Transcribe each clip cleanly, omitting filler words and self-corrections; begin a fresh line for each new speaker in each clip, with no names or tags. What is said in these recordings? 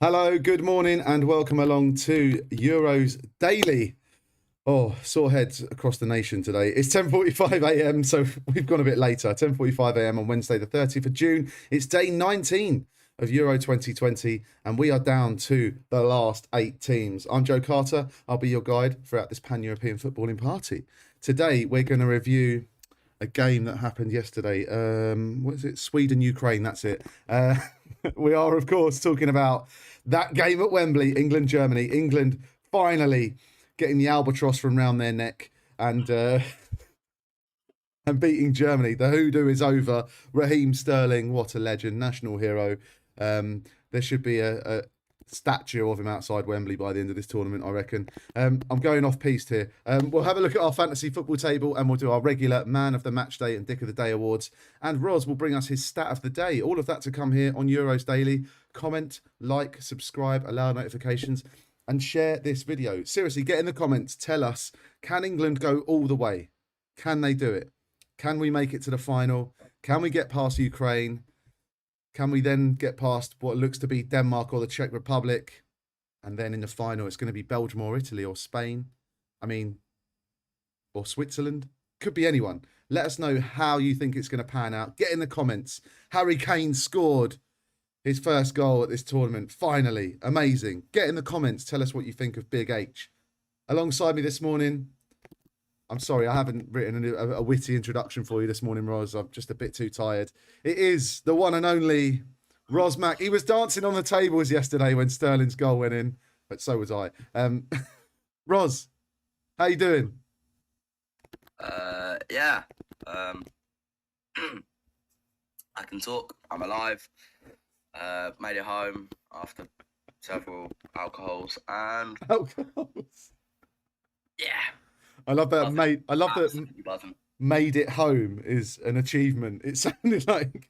Hello, good morning, and welcome along to Euros Daily. Oh, sore heads across the nation today. It's 10:45 a.m, so we've gone a bit later. 10:45 a.m. on Wednesday, the 30th of June. It's day 19 of Euro 2020, and we are down to the last 8 teams. I'm Joe Carter. I'll be your guide throughout this pan-European footballing party. Today, we're going to review a game that happened yesterday. What is it? Sweden-Ukraine, that's it. We are, of course, talking about that game at Wembley, England-Germany. England finally getting the albatross from round their neck and beating Germany. The hoodoo is over. Raheem Sterling, what a legend, national hero. There should be a statue of him outside Wembley by the end of this tournament, I reckon. I'm going off piste here. We'll have a look at our fantasy football table, and we'll do our regular Man of the Match Day and Dick of the Day awards. And Roz will bring us his stat of the day. All of that to come here on Euros Daily. Comment, like, subscribe, allow notifications, and share this video. Seriously, get in the comments. Tell us, can England go all the way? Can they do it? Can we make it to the final? Can we get past Ukraine? Can we then get past what looks to be Denmark or the Czech Republic? And then in the final, it's going to be Belgium or Italy or Spain. Or Switzerland. Could be anyone. Let us know how you think it's going to pan out. Get in the comments. Harry Kane scored his first goal at this tournament. Finally. Amazing. Get in the comments. Tell us what you think of Big H. Alongside me this morning, I'm sorry, I haven't written a witty introduction for you this morning, Roz. I'm just a bit too tired. It is the one and only Roz Mack. He was dancing on the tables yesterday when Sterling's goal went in, but so was I. Roz, how you doing?
Yeah. I can talk. I'm alive. Made it home after several alcohols, and yeah.
I love that,
Buzzing.
mate. I love that.
Buzzing.
Made it home is an achievement. It sounded like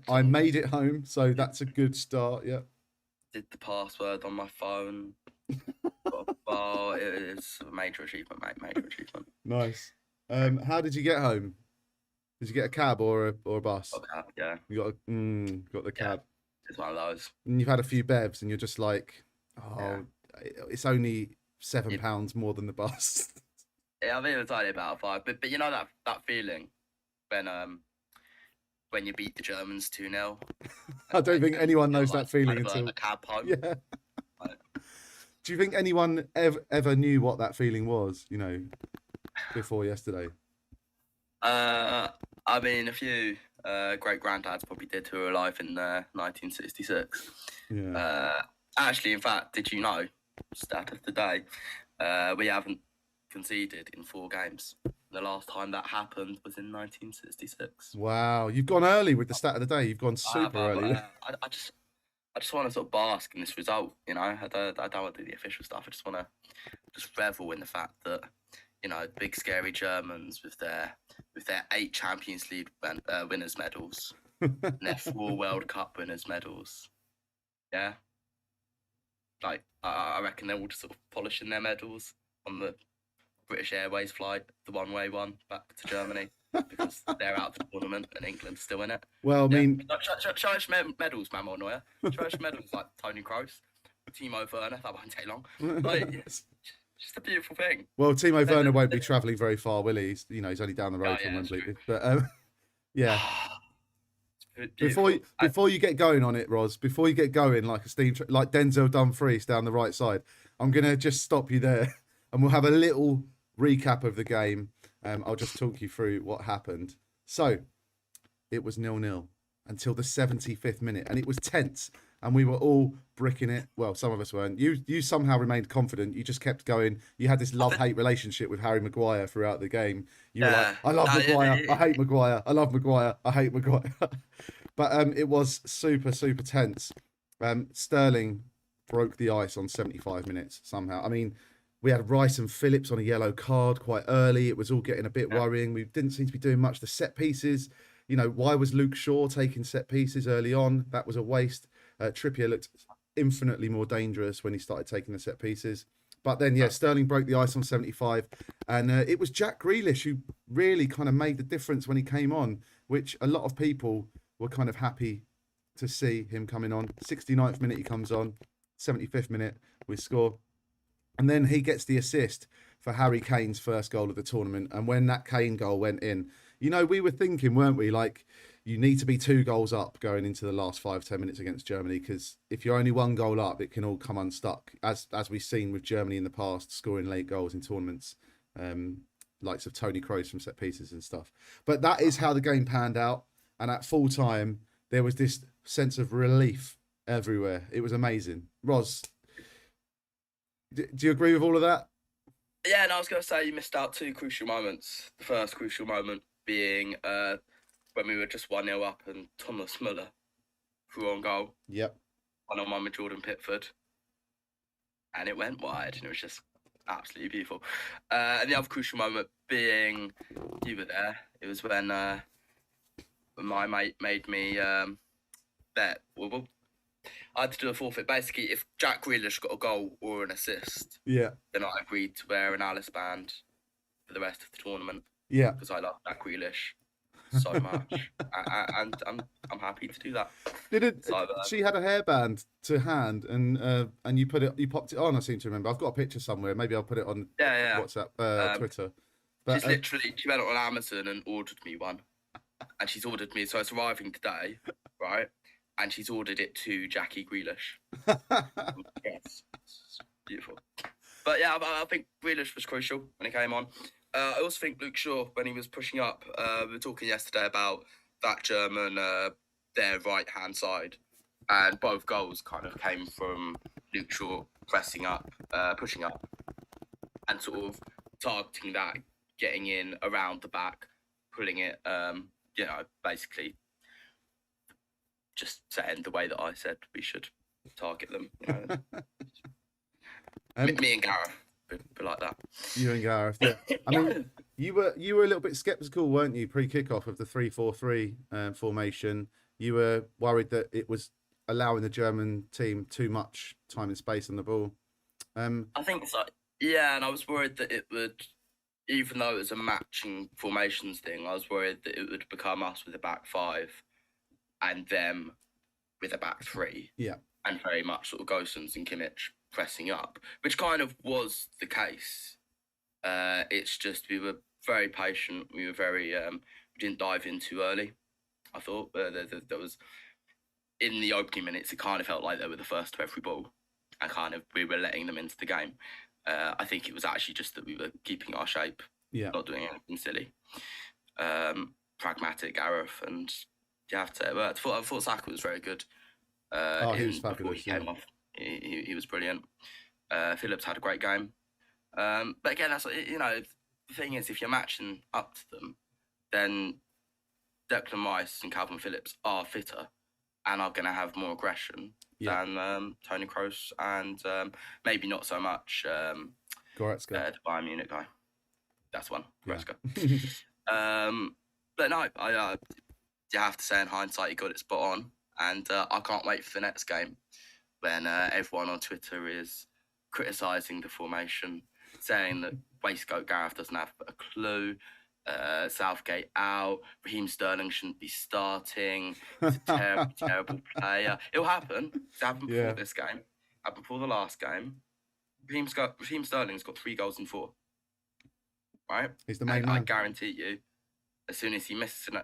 I made it home, so that's a good start. Yeah.
Did the password on my phone. Got a bar. It's a major achievement, mate. Major achievement.
Nice. How did you get home? Did you get a cab or a bus?
Got a cab, yeah.
You got the cab.
Yeah, it's one of those.
And you've had a few bevs, and you're just like, it's only £7 more than the bus.
Yeah, I've even decided about 5, but you know that feeling when you beat the Germans 2-0.
I don't think anyone knows that feeling until
a cab home.
Yeah. Do you think anyone ever knew what that feeling was? You know, before yesterday.
I mean, a few great granddads probably did who were alive in 1966.
Yeah.
Actually, in fact, did you know? Stat of the day. We haven't conceded in 4 games. The last time that happened was in 1966.
Wow, you've gone early with the stat of the day. You've gone super early.
I just want to sort of bask in this result. You know, I don't want to do the official stuff. I just want to revel in the fact that, you know, big scary Germans with their 8 Champions League winners medals, and their 4 World Cup winners medals. Yeah, like I reckon they're all just sort of polishing their medals on the British Airways flight, the one-way one back to Germany, because they're out of the tournament and England's still in it.
Well, I mean,
show us medals, Manuel Neuer. Show us medals like Tony Kroos, Timo Werner. That won't take long. Like, it's just a beautiful thing.
Well, Timo Werner won't be travelling very far, will he? He's only down the road from Wembley. But yeah. Before you get going on it, Roz, before you get going like a steam like Denzel Dumfries down the right side, I'm gonna just stop you there, and we'll have a little recap of the game. I'll just talk you through what happened. So it was 0-0 until the 75th minute, and it was tense, and we were all bricking it. Well, some of us weren't. You somehow remained confident. You just kept going. You had this love-hate relationship with Harry Maguire throughout the game. You were like, I love Maguire, I hate Maguire, I love Maguire, I hate Maguire. But it was super, super tense. Sterling broke the ice on 75 minutes somehow. I mean, we had Rice and Phillips on a yellow card quite early. It was all getting a bit worrying. We didn't seem to be doing much. The set pieces, you know, why was Luke Shaw taking set pieces early on? That was a waste. Trippier looked infinitely more dangerous when he started taking the set pieces. But then, yeah, Sterling broke the ice on 75. And it was Jack Grealish who really kind of made the difference when he came on, which a lot of people were kind of happy to see him coming on. 69th minute he comes on. 75th minute, we score. And then he gets the assist for Harry Kane's first goal of the tournament. And when that Kane goal went in, we were thinking, weren't we? Like, you need to be 2 goals up going into the last 5-10 minutes against Germany, because if you're only 1 goal up, it can all come unstuck. As we've seen with Germany in the past, scoring late goals in tournaments, likes of Tony Kroos from set pieces and stuff. But that is how the game panned out. And at full time, there was this sense of relief everywhere. It was amazing. Ros, do you agree with all of that?
Yeah, and I was going to say you missed out 2 crucial moments. The first crucial moment being when we were just 1-0 up and Thomas Muller threw on goal.
Yep.
1-on-1 with Jordan Pickford. And it went wide, and it was just absolutely beautiful. And the other crucial moment being, you were there. It was when my mate made me bet. Well, I had to do a forfeit. Basically, if Jack Grealish got a goal or an assist,
Yeah.
then I agreed to wear an Alice band for the rest of the tournament.
Yeah.
Because I love Jack Grealish so much, and I'm happy to do that.
She had a hairband to hand, and you popped it on. I seem to remember. I've got a picture somewhere. Maybe I'll put it on WhatsApp, Twitter.
But she went on Amazon and ordered me one, and she's ordered me. So it's arriving today, right? And she's ordered it to Jackie Grealish. Yes, it's beautiful. But yeah, I think Grealish was crucial when he came on. I also think Luke Shaw, when he was pushing up, we were talking yesterday about that German, their right-hand side, and both goals kind of came from Luke Shaw pressing up, pushing up, and sort of targeting that, getting in around the back, pulling it, basically just saying the way that I said we should target them. Me and Gareth. But like that.
You and Gareth, yeah. I mean, you were a little bit sceptical, weren't you, pre-kickoff of the 3-4-3 formation? You were worried that it was allowing the German team too much time and space on the ball.
I think so. Yeah, and I was worried that it would, even though it was a matching formations thing, I was worried that it would become us with a back 5 and them with a back 3.
Yeah.
And very much sort of Gosens and Kimmich pressing up, which kind of was the case. It's just we were very patient. We were very we didn't dive in too early. I thought there was in the opening minutes. It kind of felt like they were the first to every ball, and kind of we were letting them into the game. I think it was actually just that we were keeping our shape, not doing anything silly. Pragmatic Gareth, and you have to. I thought Saka was very good.
He was fabulous.
He came off. He was brilliant. Phillips had a great game. But again, that's the thing is, if you're matching up to them, then Declan Rice and Calvin Phillips are fitter and are going to have more aggression than Tony Kroos and maybe not so much
Goretzka,
the Bayern Munich guy. That's one, Goretzka. But no, you have to say in hindsight, he got it spot on. And I can't wait for the next game when everyone on Twitter is criticising the formation, saying that Waistcoat Gareth doesn't have a clue, Southgate out, Raheem Sterling shouldn't be starting, he's a terrible, terrible player. It'll happen. It's happened before this game, happened before the last game. Raheem Sterling's got 3 goals in 4. Right?
He's the main man.
I guarantee you, as soon as he misses an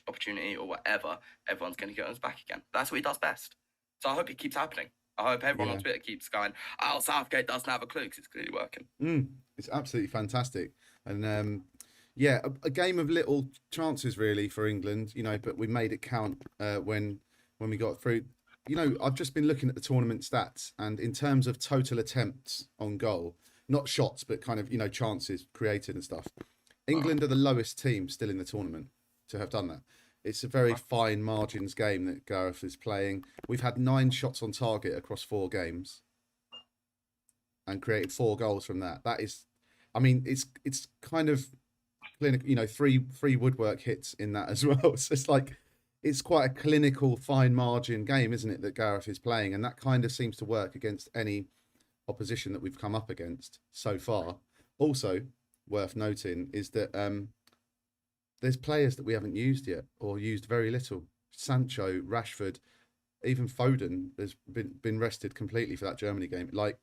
opportunity or whatever, everyone's going to get on his back again. That's what he does best. So I hope it keeps happening. I hope everyone on Twitter keeps going, oh, Southgate doesn't have a clue, because it's clearly working.
It's absolutely fantastic. And a game of little chances really for England, but we made it count when we got through. I've just been looking at the tournament stats, and in terms of total attempts on goal, not shots, but kind of, chances created and stuff, England are the lowest team still in the tournament to have done that. It's a very fine margins game that Gareth is playing. We've had 9 shots on target across 4 games and created 4 goals from that. That is, it's kind of clinical, 3 woodwork hits in that as well. So it's quite a clinical, fine margin game, isn't it, that Gareth is playing? And that kind of seems to work against any opposition that we've come up against so far. Also, worth noting is that there's players that we haven't used yet, or used very little. Sancho, Rashford. even Foden has been rested completely for that Germany game. Like,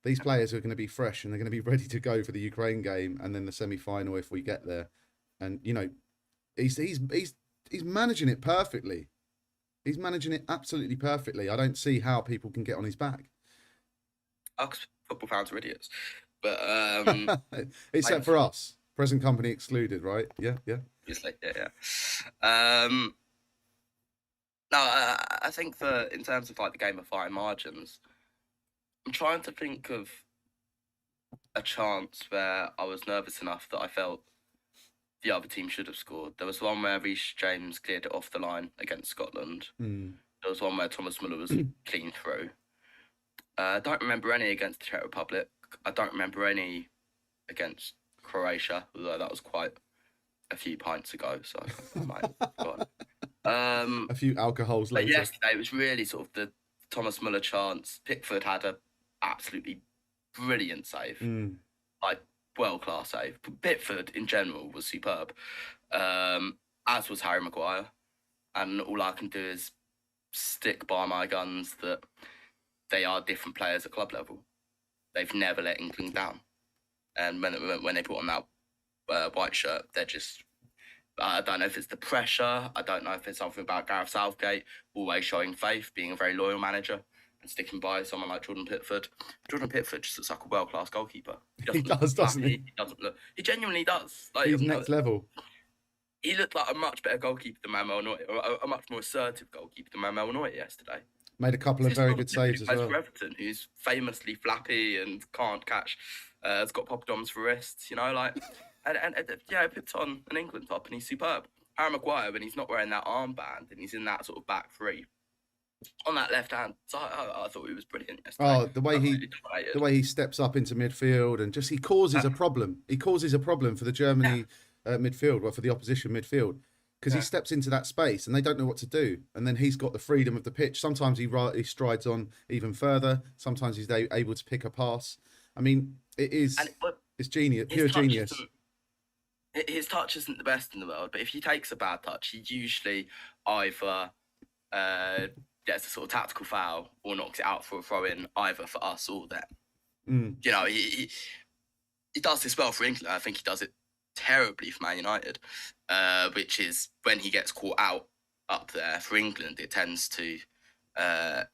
these players are going to be fresh and they're going to be ready to go for the Ukraine game and then the semi-final if we get there. And he's managing it perfectly. He's managing it absolutely perfectly. I don't see how people can get on his back.
Football fans are idiots, but
except for us, present company excluded, right? Yeah.
Obviously, yeah. No, I think that in terms of like the game of fine margins, I'm trying to think of a chance where I was nervous enough that I felt the other team should have scored. There was one where Reece James cleared it off the line against Scotland. There was one where Thomas Muller was clean through. I don't remember any against the Czech Republic. I don't remember any against Croatia, although that was quite a few pints ago, so I might have forgotten.
A few alcohols later.
But yesterday it was really sort of the Thomas Muller chance. Pickford had a absolutely brilliant save, like world-class save. Pickford in general was superb, as was Harry Maguire. And all I can do is stick by my guns that they are different players at club level. They've never let England down. And when they put on that white shirt, they're just... I don't know if it's the pressure. I don't know if it's something about Gareth Southgate always showing faith, being a very loyal manager and sticking by someone like Jordan Pickford. Jordan Pickford just looks like a world-class goalkeeper.
He does, doesn't he?
He doesn't look... He genuinely does. Like,
he's next level.
He looked like a much better goalkeeper than Manuel Neuer, or a much more assertive goalkeeper than Manuel Neuer yesterday.
Made a couple of very good saves as well.
For Everton, who's famously flappy and can't catch, has got poppadoms for wrists, and puts on an England top and he's superb. Harry Maguire, when he's not wearing that armband and he's in that sort of back three, on that left hand side, I thought he was brilliant yesterday.
Oh, the way he steps up into midfield and just he causes a problem. He causes a problem for the Germany midfield, or for the opposition midfield. Because he steps into that space and they don't know what to do. And then he's got the freedom of the pitch. Sometimes he strides on even further. Sometimes he's able to pick a pass. I mean, it's genius, pure genius.
His touch isn't the best in the world, but if he takes a bad touch, he usually either gets a sort of tactical foul or knocks it out for a throw-in, either for us or them. He does this well for England. I think he does it terribly for Man United, which is when he gets caught out up there for England, it tends to, he has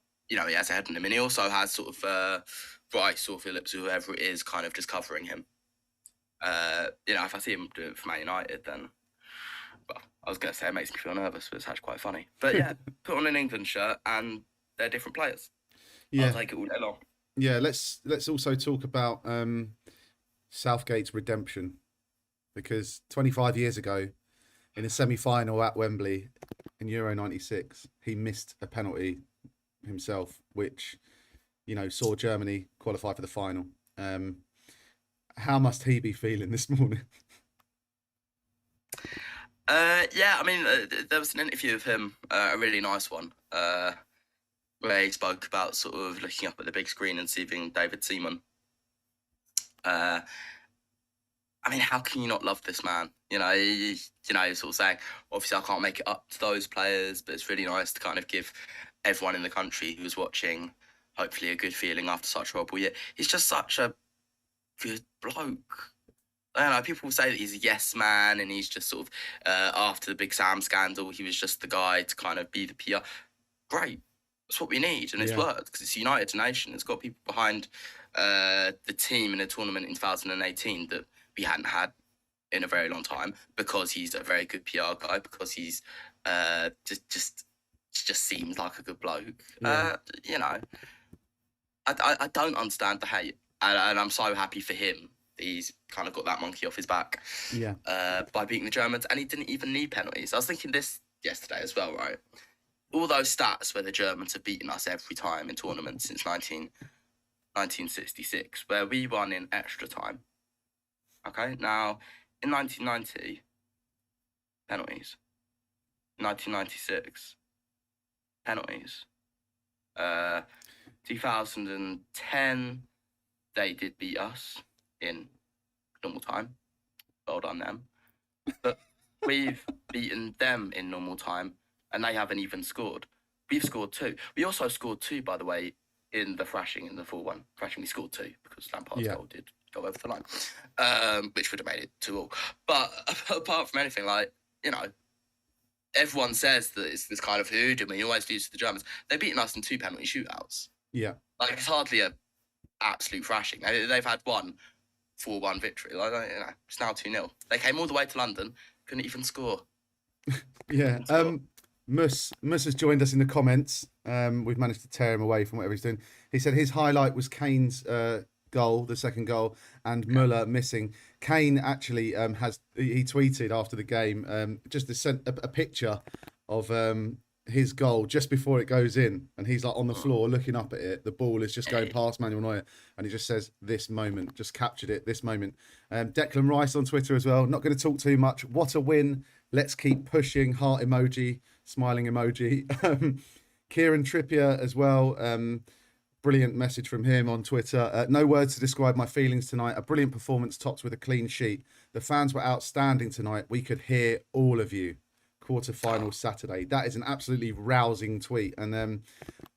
a head on him, and he also has sort of Bryce or Phillips, whoever it is, kind of just covering him. If I see him do it for Man United, then, well, I was going to say it makes me feel nervous, but it's actually quite funny. But yeah, put on an England shirt and they're different players. Yeah. I'll take it all day long.
Yeah, let's also talk about Southgate's redemption. Because 25 years ago, in a semi-final at Wembley in Euro 96, he missed a penalty himself, which, saw Germany qualify for the final. How must he be feeling this morning?
There was an interview of him, a really nice one, where he spoke about sort of looking up at the big screen and seeing David Seaman. How can you not love this man? He's sort of saying, obviously I can't make it up to those players, but it's really nice to kind of give everyone in the country who's watching, hopefully, a good feeling after such a horrible year. He's just such a good bloke. I don't know, people say that he's a yes man and he's just sort of, after the Big Sam scandal, he was just the guy to kind of be the PR. Great. That's what we need, and it's worked, because it's united a nation. It's got people behind the team in a tournament in 2018 that we hadn't had in a very long time, because he's a very good PR guy, because he's just seems like a good bloke. I don't understand the hate, and I'm so happy for him. He's kind of got that monkey off his back by beating the Germans, and he didn't even need penalties. I was thinking this yesterday as well, right? All those stats where the Germans have beaten us every time in tournaments since 1966, where we won in extra time. Okay, now, in 1990, penalties. 1996, penalties. 2010, they did beat us in normal time. Well done them. But we've beaten them in normal time, and they haven't even scored. we've scored 2. We also scored 2, by the way, in the thrashing, in the 4-1. Thrashing, we scored 2 because Lampard's goal did go over the line, which would have made it 2-2. But apart from anything, like, you know, everyone says that it's this kind of hoodoo, and you always lose to the Germans. They've beaten us in 2 penalty shootouts.
Yeah.
Like, it's hardly a absolute thrashing. They've had one 4-1 victory. Like, you know, it's now 2-0. They came all the way to London, couldn't even score.
Yeah. Mus has joined us in the comments. We've managed to tear him away from whatever he's doing. He said his highlight was Kane's goal, the second goal, and Muller missing. Kane actually he tweeted after the game just sent a picture of his goal just before it goes in, and he's like on the floor looking up at it. The ball is just going past Manuel Neuer, and he just says, "This moment, just captured it. This moment." Declan Rice on Twitter as well. Not going to talk too much. What a win! Let's keep pushing. Heart emoji, smiling emoji. Kieran Trippier as well. Brilliant message from him on Twitter. No words to describe my feelings tonight. A brilliant performance topped with a clean sheet. The fans were outstanding tonight. We could hear all of you. Quarter-final Saturday. That is an absolutely rousing tweet. And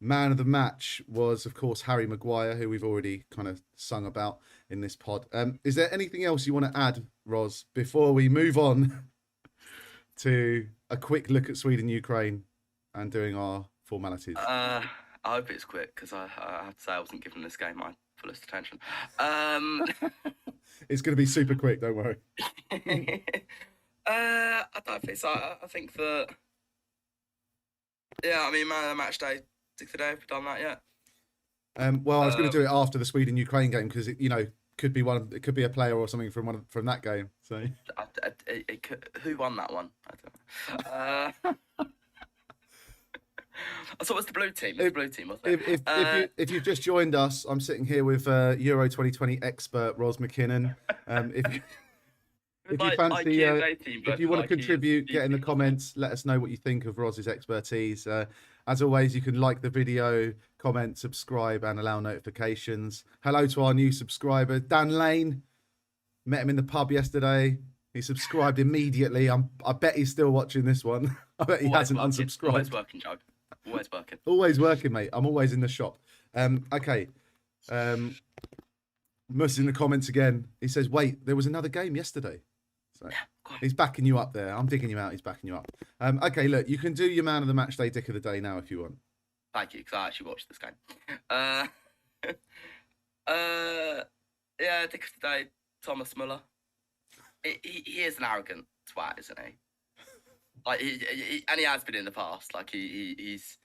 man of the match was, of course, Harry Maguire, who we've already kind of sung about in this pod. Is there anything else you want to add, Ros, before we move on to a quick look at Sweden-Ukraine and doing our formalities?
I hope it's quick, because I have to say I wasn't giving this game my fullest attention.
It's going to be super quick, don't worry.
I don't think so. I think that, yeah, I mean, man of the match day, today, have we done that yet?
Well, I was going to do it after the Sweden-Ukraine game, because it, you know, could be it could be a player or something from that game. So
who won that one? I don't know. I thought it was the blue team. The blue team, wasn't it?
If you've just joined us, I'm sitting here with Euro 2020 expert Ros McKinnon. If you fancy, if you want to contribute, get in the comments. Let us know what you think of Ros's expertise. As always, you can like the video, comment, subscribe, and allow notifications. Hello to our new subscriber, Dan Lane. Met him in the pub yesterday. He subscribed immediately. I bet he's still watching this one. I bet he hasn't unsubscribed.
Always working, Joe. Always working.
Always working, mate. I'm always in the shop. Okay. Mus in the comments again. He says, wait, there was another game yesterday. So he's backing you up there. I'm digging you out. He's backing you up. Okay, look, you can do your man of the match day, dick of the day now if you want.
Thank you, because I actually watched this game. Yeah, dick of the day, Thomas Muller. He is an arrogant twat, isn't he? Like, and he has been in the past. Like, he's,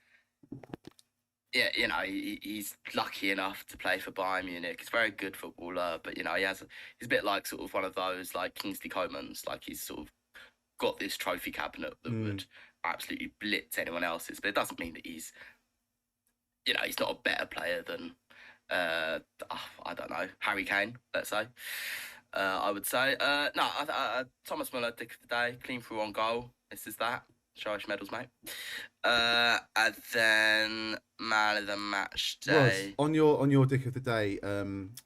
yeah, you know, he's lucky enough to play for Bayern Munich. He's a very good footballer, but, you know, he's a bit like sort of one of those, like, Kingsley Comans. Like, he's sort of got this trophy cabinet that would absolutely blitz anyone else's. But it doesn't mean that he's, you know, he's not a better player than, I don't know, Harry Kane, let's say. I would say. No, Thomas Muller, dick of the day, clean through on goal. This is that. Show us medals, mate. And then man of the match day.
Ross, on your dick of the day,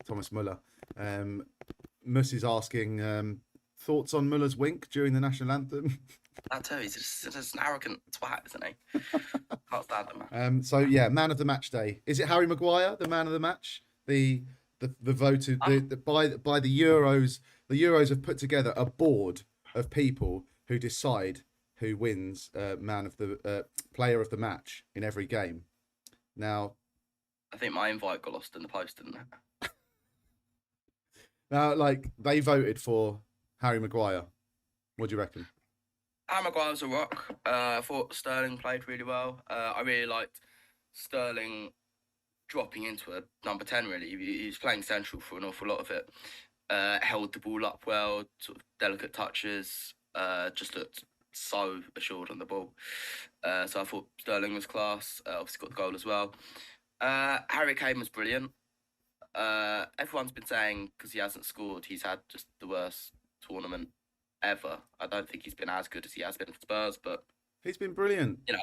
Thomas Muller. Mus is asking thoughts on Muller's wink during the national anthem.
I tell you, he's just an arrogant twat, isn't he? Can't stand him, man.
So yeah, man of the match day. Is it Harry Maguire, the man of the match? The voted by the Euros. The Euros have put together a board of people who decide who wins man of the player of the match in every game. Now,
I think my invite got lost in the post, didn't it?
Now, like, they voted for Harry Maguire. What do you reckon?
Harry Maguire was a rock. I thought Sterling played really well. I really liked Sterling dropping into a number 10, really. He was playing central for an awful lot of it. Held the ball up well, sort of delicate touches, just looked so assured on the ball. So I thought Sterling was class. Obviously got the goal as well. Harry Kane was brilliant. Everyone's been saying, because he hasn't scored, he's had just the worst tournament ever. I don't think he's been as good as he has been for Spurs, but
he's been brilliant.
You know,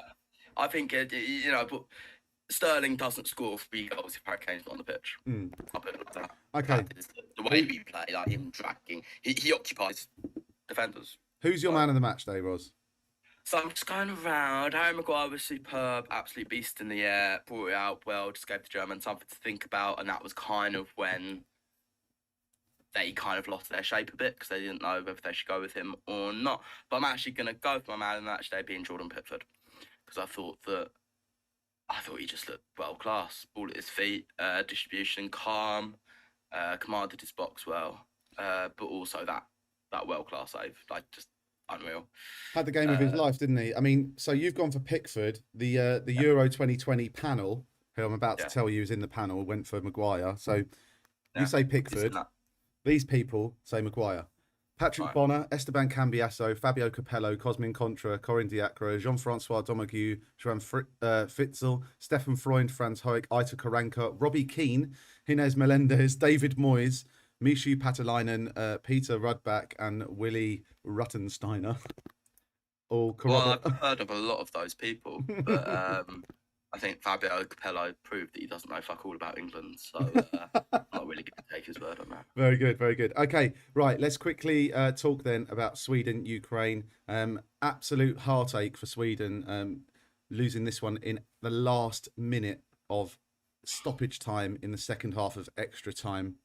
I think, you know, but Sterling doesn't score 3 goals if Harry Kane's not on the pitch. I'll put it like that.
Okay.
The way we play, like him tracking, he occupies defenders.
Who's your man of the match day, Ros?
So I'm just going around. Harry Maguire was superb, absolute beast in the air, brought it out well, just gave the Germans something to think about, and that was kind of when they kind of lost their shape a bit because they didn't know whether they should go with him or not. But I'm actually going to go for my man in the match day being Jordan Pickford because I thought he just looked world class, ball at his feet, distribution, calm, commanded his box well, but also that world class save, like just unreal.
Had the game of his
Uh,
life, didn't he? I mean, so you've gone for Pickford, the
yeah,
Euro 2020 panel, who I'm about to
yeah,
tell you is in the panel, went for Maguire. So you
yeah.
say
He's in
Pickford,
that.
these people say Maguire. Patrick
Right.
Bonner, Esteban Cambiasso, Fabio Capello, Cosmin Contra, Corin Diacre, Jean-Francois Domergue, Joan Fitzel, Stefan Freund, Franz Hoek, Ita Karanka, Robbie Keane, Inez Melendez, David Moyes, Mishu Patalainen, Peter Rudback, and Willie Ruttensteiner. All
Well,
corroborate.
I've heard of a lot of those people, but I think Fabio Capello proved that he doesn't know fuck all about England, so I'm not really going to take his word on that.
Very good, very good. Okay, right. Let's quickly talk then about Sweden, Ukraine. Absolute heartache for Sweden, losing this one in the last minute of stoppage time in the second half of extra time.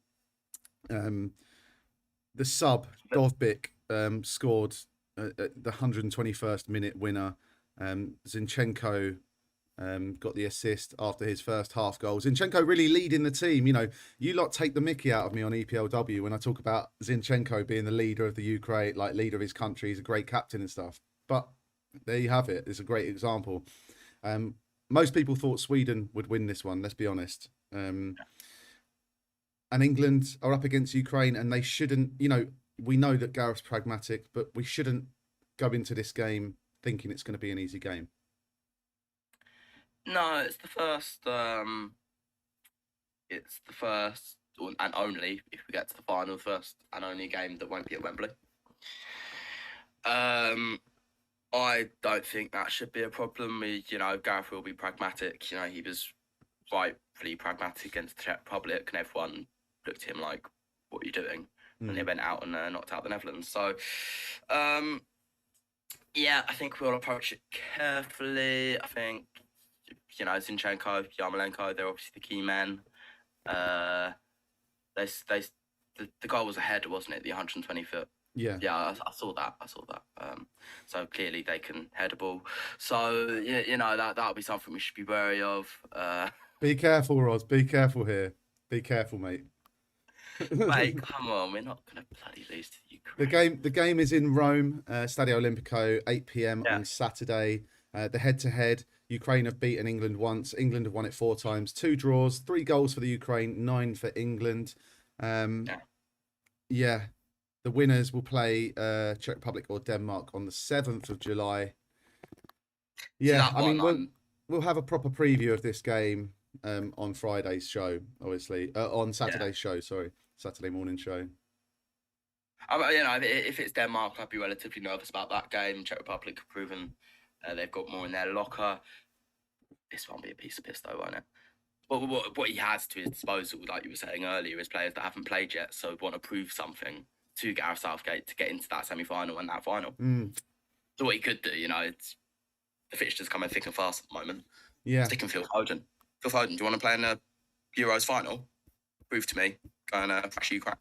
Um, the sub Dovbik scored the 121st minute winner. Zinchenko got the assist after his first half goal. Zinchenko really leading the team. You know, you lot take the mickey out of me on EPLW when I talk about Zinchenko being the leader of the Ukraine, like leader of his country. He's a great captain and stuff. But there you have it. It's a great example. Most people thought Sweden would win this one. Let's be honest. And England are up against Ukraine, and they shouldn't. You know, we know that Gareth's pragmatic, but we shouldn't go into this game thinking it's going to be an easy game.
No, it's the first. It's the first and only, if we get to the final, first and only game that won't be at Wembley. I don't think that should be a problem. Gareth will be pragmatic. He was rightfully pragmatic against the Czech Republic, and everyone looked at him like, "What are you doing?" And they went out and knocked out the Netherlands. So, yeah, I think we'll approach it carefully. I think, Zinchenko, Yarmolenko, they're obviously the key men. The goal was a header, wasn't it? The 120-foot.
Yeah.
Yeah, I saw that. So clearly they can head a ball. So that'll be something we should be wary of.
Be careful, Roz. Be careful here. Be careful, mate.
Mate, come on, we're not gonna bloody lose to Ukraine.
The game is in Rome, Stadio Olimpico, 8 p.m.
Yeah.
on Saturday. The head-to-head, Ukraine have beaten England once. England have won it 4 times. 2 draws, 3 goals for the Ukraine, 9 for England. Yeah, the winners will play Czech Republic or Denmark on the 7th of July. Yeah, I mean, we'll have a proper preview of this game on Friday's show, obviously. On Saturday's show, sorry. Saturday morning show.
If it's Denmark, I'd be relatively nervous about that game. Czech Republic have proven they've got more in their locker. This won't be a piece of piss, though, won't it? What he has to his disposal, like you were saying earlier, is players that haven't played yet, so want to prove something to Gareth Southgate to get into that semi-final and that final. So what he could do, it's the fixtures coming thick and fast at the moment.
Yeah.
Stick and Phil Foden. Phil Foden, do you want to play in the Euros final? Prove to me. Go and pressure Ukraine.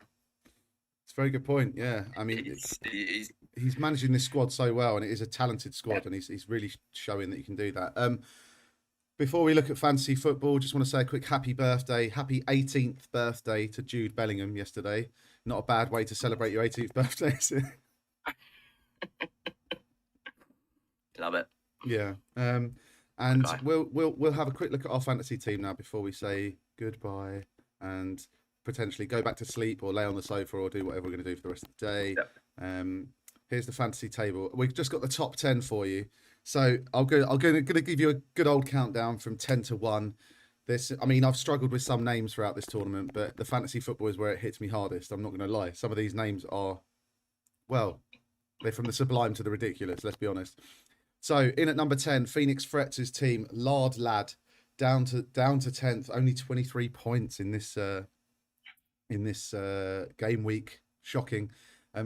It's a very good point. Yeah, I mean, he's managing this squad so well, and it is a talented squad, and he's really showing that he can do that. Before we look at fantasy football, just want to say a quick happy 18th birthday to Jude Bellingham yesterday. Not a bad way to celebrate your 18th birthday, is it?
Love it.
Yeah. And we'll have a quick look at our fantasy team now before we say goodbye and potentially go back to sleep or lay on the sofa or do whatever we're going to do for the rest of the day. Yep. Here's the fantasy table. We've just got the top 10 for you. So I'm going to give you a good old countdown from 10 to 1. I've struggled with some names throughout this tournament, but the fantasy football is where it hits me hardest. I'm not going to lie. Some of these names are, well, they're from the sublime to the ridiculous, let's be honest. So in at number 10, Phoenix Frets' team, Lard Lad, down to 10th, only 23 points in this game week. Shocking.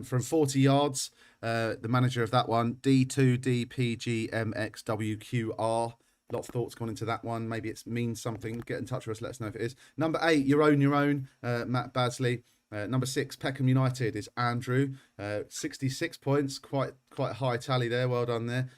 From 40 yards. the manager of that one. D2DPGMXWQR. A lot of thoughts gone into that one. Maybe it means something. Get in touch with us. Let us know if it is. Number 8, your own. Matt Basley. Number 6, Peckham United is Andrew. 66 points. Quite a high tally there. Well done there.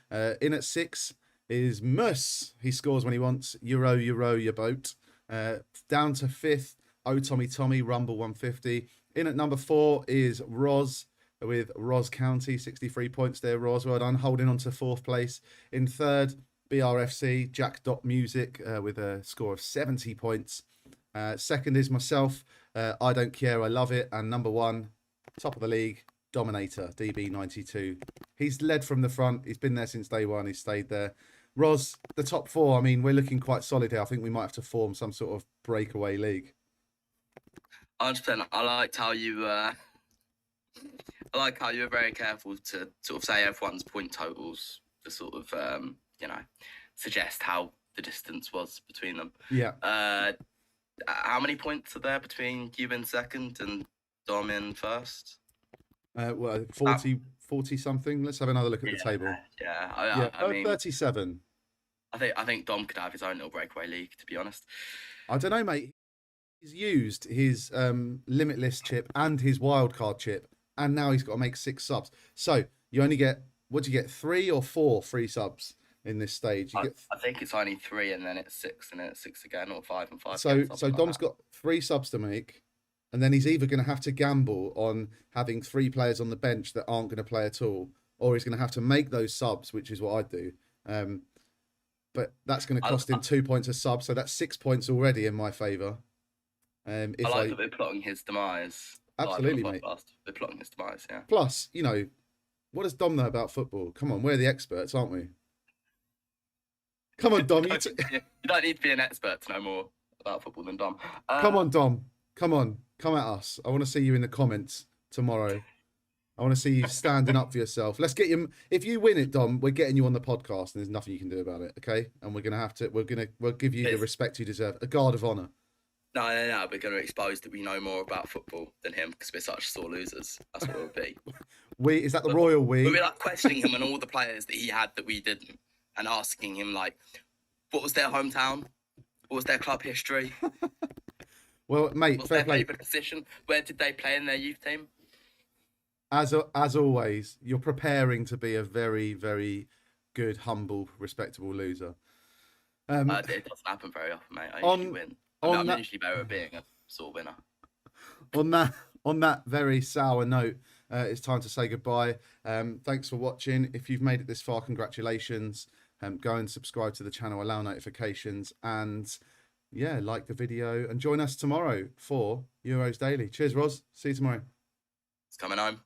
In at 6 is Mus. He scores when he wants. Euro, your boat. Down to 5th. Oh Tommy Rumble 150. In at number 4 is Roz with Roz County, 63 points there. Roz, well done, holding on to 4th place. In 3rd, BRFC Jack Dot Music with a score of 70 points. 2nd is myself. I don't care, I love it. And number 1, top of the league, Dominator DB92. He's led from the front. He's been there since day one. He's stayed there. Roz, the top 4. I mean, we're looking quite solid here. I think we might have to form some sort of breakaway league.
100%. I liked how you. I like how you were very careful to sort of say everyone's point totals to sort of suggest how the distance was between them.
Yeah.
How many points are there between you in 2nd and Dom in 1st?
Well, 40 something. Let's have another look at the table.
Yeah. I mean,
37.
I think Dom could have his own little breakaway league, to be honest.
I don't know, mate. He's used his limitless chip and his wildcard chip, and now he's got to make 6 subs. So you only get, what do you get, 3 or 4 free subs in this stage?
I think it's only 3, and then it's 6, and then it's 6 again, or 5 and 5.
So Dom's got 3 subs to make, and then he's either going to have to gamble on having 3 players on the bench that aren't going to play at all, or he's going to have to make those subs, which is what I'd do. But that's going to cost him 2 points a sub, so that's 6 points already in my favour.
I like that we're plotting his demise.
Absolutely, mate.
We're plotting his demise, yeah.
Plus, what does Dom know about football? Come on, we're the experts, aren't we? Come on, Dom.
You don't need to be an expert to know more about football than Dom.
Come on, Dom. Come on. Come at us. I want to see you in the comments tomorrow. I want to see you standing up for yourself. Let's get you. If you win it, Dom, we're getting you on the podcast, and there's nothing you can do about it. Okay? And we'll give you the respect you deserve. A guard of honour.
No. We're going to expose that we know more about football than him because we're such sore losers. That's what it would be.
Is that the royal we?
We'll be like questioning him and all the players that he had that we didn't, and asking him like, what was their hometown? What was their club history?
Well, mate,
what's their favourite position? Where did they play in their youth team?
As always, you're preparing to be a very, very good, humble, respectable loser.
It doesn't happen very often, mate. I usually win. I'm usually better at being a sore winner.
On that very sour note, it's time to say goodbye. Thanks for watching. If you've made it this far, congratulations. Go and subscribe to the channel, allow notifications, and like the video. And join us tomorrow for Euros Daily. Cheers, Roz. See you tomorrow.
It's coming home.